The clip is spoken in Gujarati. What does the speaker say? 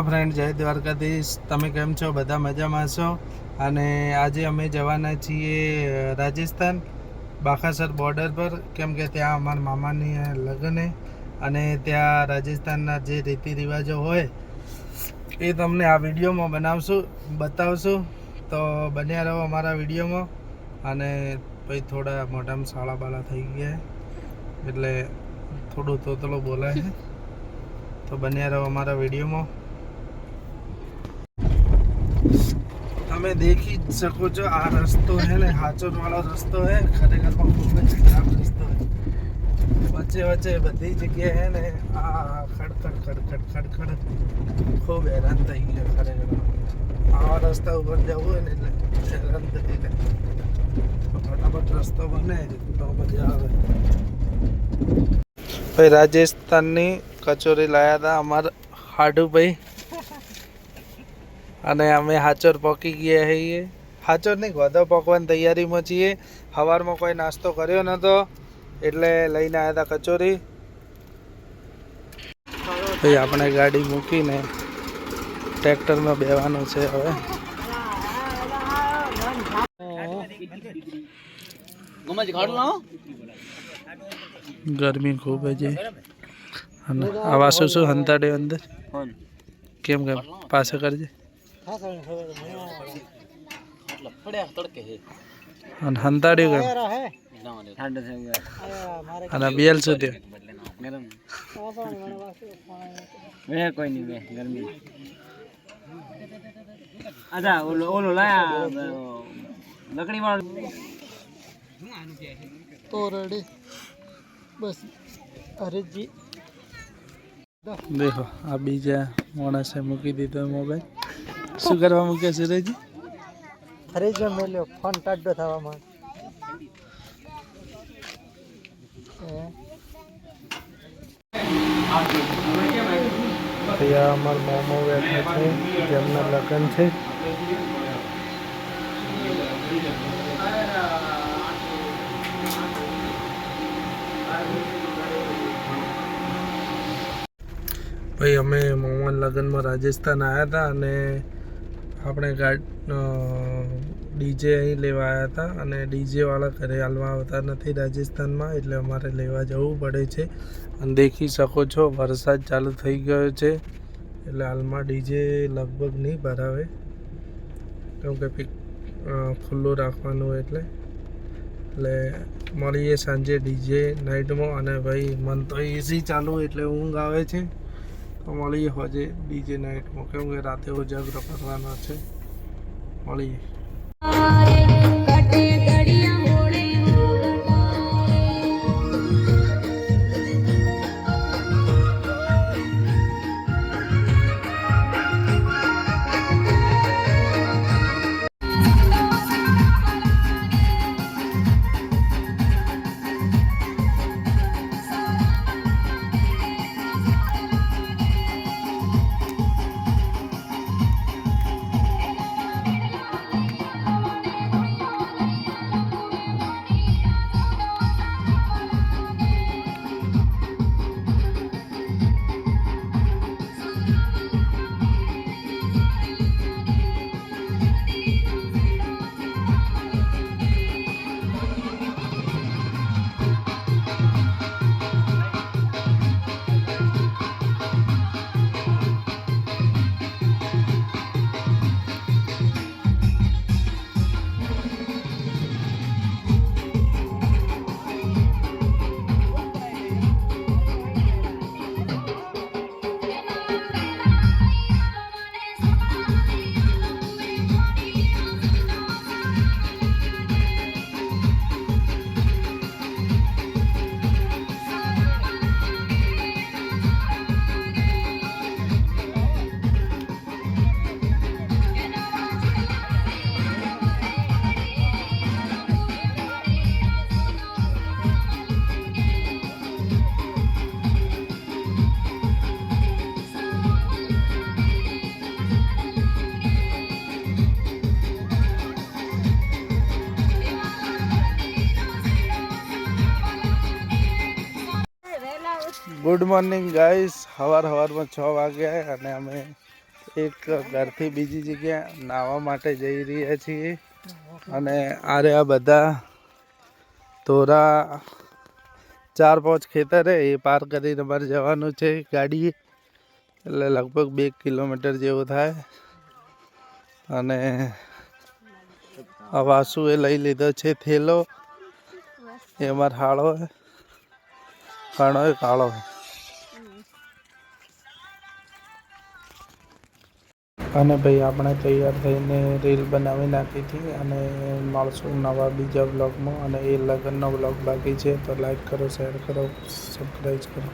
ફ્રેન્ડ, જય દ્વારકાધીશ. તમે કેમ છો? બધા મજામાં છો? અને આજે અમે જવાના છીએ રાજસ્થાન, બાકાસર બોર્ડર પર, કેમ કે ત્યાં અમારા મામાની લગ્ન છે અને ત્યાં રાજસ્થાનના જે રીતિ રિવાજો હોય એ તમને આ વિડીયોમાં બતાવશું. તો બન્યા રહો અમારા વિડીયોમાં. અને પછી થોડા મોઢામાં સાળા બાળા થઈ ગયા એટલે થોડું તોતલો બોલાય છે, તો બન્યા રહો અમારા વિડીયોમાં. તમે દેખી જ શકો છો આ રસ્તો છે ને, હાચોર વાળો રસ્તો છે. ખરેખર ખૂબ જ ખરાબ રસ્તો છે. વચ્ચે બધી જગ્યાએ છે ને આ ખડખડ ખૂબ હેરાન થઈ ગયો. ખરેખર આવા રસ્તા ઉપર જવું હોય ને એટલે હેરાન થતી થાય. ફટાફટ રસ્તો બને તો મજા આવે. ભાઈ રાજસ્થાનની કચોરી લાયા હતા અમારા હાડુભાઈ, અને અમે હાચોર પહોંચી ગયા છીએ. હાચોર નહીં, ગોધો પકવાની તૈયારીમાં છીએ. સવારમાં કોઈ નાસ્તો કર્યો નહોતો એટલે લઈને આવ્યા હતા કચોરી. ભાઈ આપણે ગાડી મૂકીને ટ્રેક્ટરમાં બેવાનું છે હવે. ગરમી ખૂબ છે અને આવા શું હંતાડે અંદર કેમ પાસે કરજે. અને હંતાડ્યું અને બેલ શું થયો કોઈ નહીં ગરમી. અચ્છા ઓલો લાયા લકડી વાળો તો રેડી બસ. હરેશજી દેખો આ બીજા માણસે મૂકી દીધો મોબાઈલ. શું કરવા મૂક્યા સુરેશજી? હરેશજી મેલ્યો ફોન ટાઢો થવામાં. અહીંયા અમારા મોમો બેઠા છે, જેમના લગ્ન છે. ભાઈ અમે મોમન લગ્નમાં રાજસ્થાન આવ્યા હતા અને આપણે ડીજે અહીં લેવા આવ્યા હતા અને ડીજેવાળા ઘરે હાલવા આવતા નથી રાજસ્થાનમાં, એટલે અમારે લેવા જવું પડે છે. અને દેખી શકો છો વરસાદ ચાલુ થઈ ગયો છે એટલે હાલમાં ડીજે લગભગ નહીં ભરાવે, કેમ કે ખુલ્લું રાખવાનું એટલે મળીએ સાંજે ડીજે નાઇટમાં. અને ભાઈ મન તો એસી ચાલુ એટલે ઊંઘ આવે છે, તો મળીએ હોજે ડીજે નાઇટમાં, કેમ કે રાતે ઉજાગરો કરવાનો છે. મળીએ. Good morning guys. સવારમાં 6 વાગ્યા અને અમે એક ઘરથી બીજી જગ્યા નાહવા માટે જઈ રહ્યા છીએ અને આ રહ્યા બધા ધોરા 4-5 ખેતર એ પાર કરીને અમારે જવાનું છે ગાડી, એટલે લગભગ 2 કિલોમીટર જેવું થાય. અને આ વાસુએ લઈ લીધો છે થેલો, એ અમારો હાળો હે, કાણો એ કાળો હે. અને ભાઈ આપણે તૈયાર થઈને રીલ બનાવી નાખી હતી અને મળશું નવા બીજા બ્લોગમાં. અને એ લગ્નનો બ્લોગ બાકી છે, તો લાઈક કરો, શેર કરો, સબસ્ક્રાઈબ કરો.